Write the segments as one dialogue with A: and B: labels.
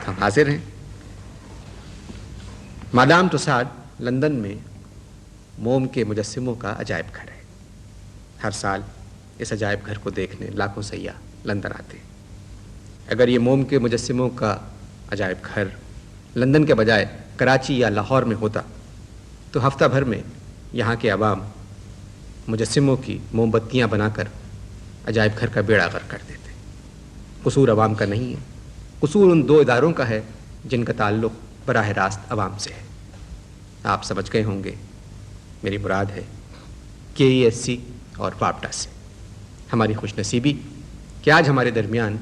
A: ہم حاضر ہیں. مادام ٹوساڈ لندن میں موم کے مجسموں کا عجائب گھر ہے. ہر سال اس عجائب گھر کو دیکھنے لاکھوں سیاح لندن آتے ہیں. اگر یہ موم کے مجسموں کا عجائب گھر لندن کے بجائے کراچی یا لاہور میں ہوتا تو ہفتہ بھر میں یہاں کے عوام مجسموں کی موم بتیاں بنا کر عجائب گھر کا بیڑا غرق کر دیتے. قصور عوام کا نہیں ہے، قصور ان دو اداروں کا ہے جن کا تعلق براہ راست عوام سے ہے. آپ سمجھ گئے ہوں گے میری مراد ہے KESC اور واپڈا سے. ہماری خوش نصیبی کہ آج ہمارے درمیان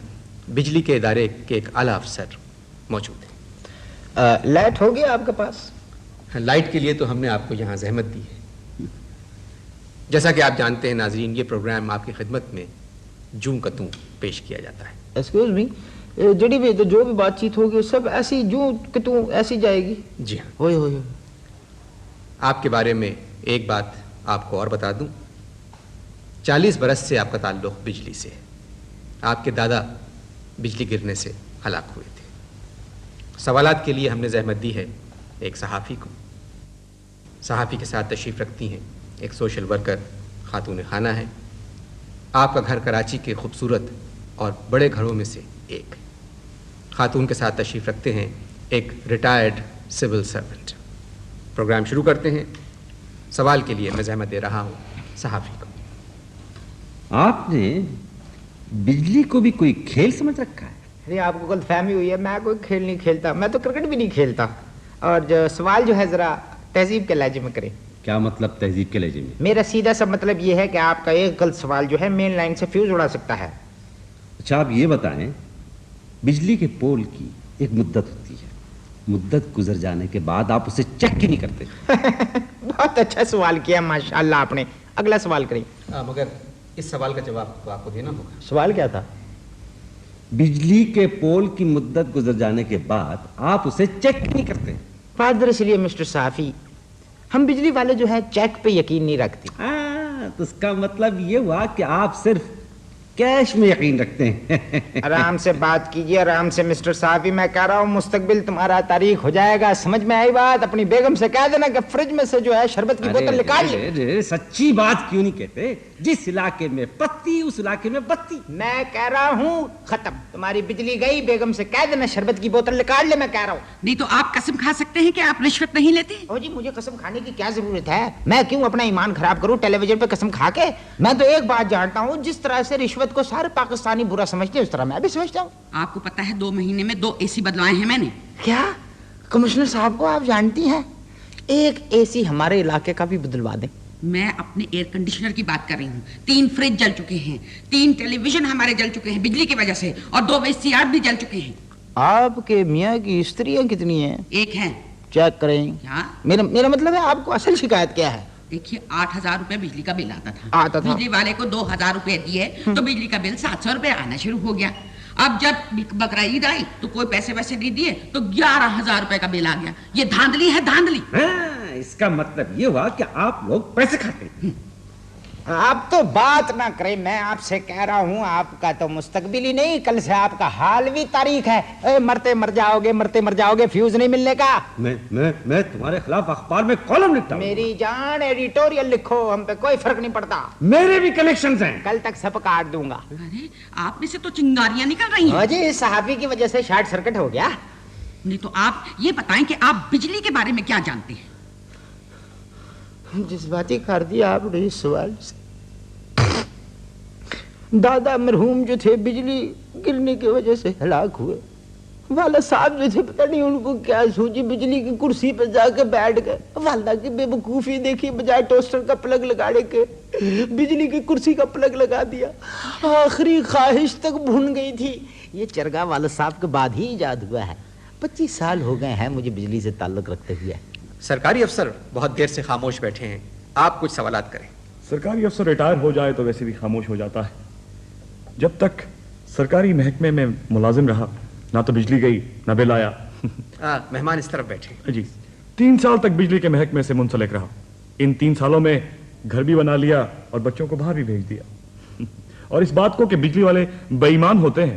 A: بجلی کے ادارے کے ایک اعلیٰ افسر موجود ہیں.
B: لائٹ ہوگی آپ کے پاس؟
A: لائٹ کے لیے تو ہم نے آپ کو یہاں زحمت دی ہے. جیسا کہ آپ جانتے ہیں ناظرین، یہ پروگرام آپ کی خدمت میں جوں کا توں پیش کیا جاتا ہے.
B: ایکسکیوز می، جڑی بھی جو بھی بات چیت ہوگی سب ایسی جوں کہ توں ایسی جائے گی؟
A: جی ہاں.
B: ہوئے
A: آپ کے بارے میں ایک بات آپ کو اور بتا دوں. 40 برس سے آپ کا تعلق بجلی سے ہے. آپ کے دادا بجلی گرنے سے ہلاک ہوئے تھے. سوالات کے لیے ہم نے زحمت دی ہے ایک صحافی کو. صحافی کے ساتھ تشریف رکھتی ہیں ایک سوشل ورکر خاتون خانہ ہے. آپ کا گھر کراچی کے خوبصورت اور بڑے گھروں میں سے ایک. خاتون کے ساتھ تشریف رکھتے ہیں ایک ریٹائرڈ سول سرونٹ. پروگرام شروع کرتے ہیں. سوال کے لیے میں زحمت دے رہا ہوں صحافی کو.
C: آپ نے بجلی کو بھی کوئی کھیل سمجھ رکھا ہے؟
B: ارے آپ کو غلط فہمی ہوئی ہے، میں کوئی کھیل نہیں کھیلتا، میں تو کرکٹ بھی نہیں کھیلتا. اور جو سوال جو ہے ذرا تہذیب کے لہجے میں کریں.
C: کیا مطلب تہذیب کے لہجے میں؟
B: میرا سیدھا سا مطلب یہ ہے کہ آپ کا ایک غلط سوال جو ہے مین لائن سے فیوز اڑا سکتا ہے.
C: اچھا آپ یہ بتائیں، بجلی کے پول کی ایک مدت ہوتی ہے، مدت گزر جانے کے بعد آپ اسے چیک کیوں نہیں کرتے؟
B: بہت اچھا سوال کیا ماشاءاللہ آپ نے. اگلا سوال کریں.
A: مگر اس سوال کا جواب تو آپ کو دینا ہوگا.
B: سوال کیا تھا؟
C: بجلی کے پول کی مدت گزر جانے کے بعد آپ اسے چیک نہیں کرتے؟
B: بات دراصل یہ مسٹر صحافی، ہم بجلی والے جو ہے چیک پہ یقین نہیں رکھتے.
C: تو اس کا مطلب یہ ہوا کہ آپ صرف کیش میں یقین رکھتے ہیں.
B: آرام سے بات کیجیے، آرام سے مسٹر صحافی. میں کہہ رہا ہوں مستقبل تمہارا تاریخ ہو جائے گا. سمجھ میں آئی بات؟ اپنی بیگم سے کہہ دینا کہ فریج میں سے جو ہے شربت کی بوتل نکال لے.
C: سچی بات کیوں نہیں کہتے؟ جس علاقے میں پتی اس علاقے میں بتی.
B: میں کہہ رہا ہوں ختم. تمہاری بجلی گئی، بیگم سے کہہ دینا شربت کی بوتل نکال لے. میں کہہ رہا ہوں.
D: نہیں تو آپ قسم کھا سکتے ہیں کہ آپ رشوت نہیں لیتے.
B: او جی مجھے قسم کھانے کی کیا ضرورت ہے؟ میں کیوں اپنا ایمان خراب کروں ٹیلی ویژن پہ قسم کھا کے؟ میں تو ایک بات جانتا ہوں، جس طرح سے رشوت کو سارے پاکستانی برا سمجھتے ہیں اس طرح میں بھی سمجھتا ہوں.
D: آپ کو پتا ہے 2 مہینے میں 2 AC بدلوائے ہیں میں نے.
B: کیا کمشنر صاحب کو آپ جانتی ہیں؟ ایک AC ہمارے علاقے کا بھی بدلوا دیں.
D: میں اپنے ایئر کنڈیشنر کی بات کر رہی ہوں. 3 فریج جل چکے ہیں، 3 ٹیلی ویژن ہمارے جل چکے ہیں بجلی کی وجہ سے، اور 2 VCR بھی جل چکے ہیں.
B: آپ کے میاں کی استریاں کتنی ہیں؟
D: 1 ہے.
B: چیک کریں.
D: کیا
B: میرا مطلب ہے آپ کو اصل شکایت کیا ہے؟
D: دیکھیے 8000 روپے بجلی کا بل آتا
B: تھا.
D: بجلی والے کو 2000 روپے دیے تو بجلی کا بل 700 روپے آنا شروع ہو گیا. اب جب بقرعید آئی تو کوئی پیسے ویسے نہیں دیے تو 11000 روپے کا بل آ گیا. یہ دھاندلی ہے، دھاندلی.
C: اس کا مطلب یہ ہوا کہ آپ لوگ پیسے کھاتے ہیں.
B: آپ تو بات نہ کریں. میں آپ سے کہہ رہا ہوں آپ کا تو مستقبل ہی نہیں، کل سے آپ کا حال بھی تاریخ ہے. مرتے مر جاؤ گے فیوز نہیں ملنے کا.
C: میں تمہارے خلاف اخبار میں کالم لکھتا ہوں.
B: میری جان ایڈیٹوریل لکھو، ہم پہ کوئی فرق نہیں پڑتا.
C: میرے بھی کنیکشنز ہیں.
B: کل تک سب کاٹ دوں گا.
D: ارے آپ میں سے تو چنگاریاں نکل رہی ہیں.
B: جی صحافی کی وجہ سے شارٹ سرکٹ ہو گیا.
D: نہیں تو آپ یہ بتائیں کہ آپ بجلی کے بارے میں کیا جانتے ہیں؟
B: جذباتی کر دیا آپ نے اس سوال سے. دادا مرحوم جو تھے بجلی گرنے کی وجہ سے ہلاک ہوئے. والد صاحب جو تھے پتہ نہیں ان کو کیا سوچی، بجلی کی کرسی پہ جا کے بیٹھ گئے. والدہ کی بے وقوفی دیکھی، بجائے ٹوسٹر کا پلگ لگانے کے بجلی کی کرسی کا پلگ لگا دیا. آخری خواہش تک بھون گئی تھی. یہ چرگا والد صاحب کے بعد ہی ایجاد ہوا ہے. 25 سال ہو گئے ہیں مجھے بجلی سے تعلق رکھتے ہوئے.
A: سرکاری افسر بہت دیر سے خاموش بیٹھے ہیں، آپ کچھ سوالات کریں.
E: سرکاری افسر ریٹائر ہو جائے تو ویسے بھی خاموش ہو جاتا ہے. جب تک سرکاری محکمے میں ملازم رہا نہ تو بجلی گئی نہ بل آیا.
A: مہمان اس طرف بیٹھے.
E: جی 3 سال تک بجلی کے محکمے سے منسلک رہا. ان 3 سالوں میں گھر بھی بنا لیا اور بچوں کو باہر بھی بھیج دیا. اور اس بات کو کہ بجلی والے بے ایمان ہوتے ہیں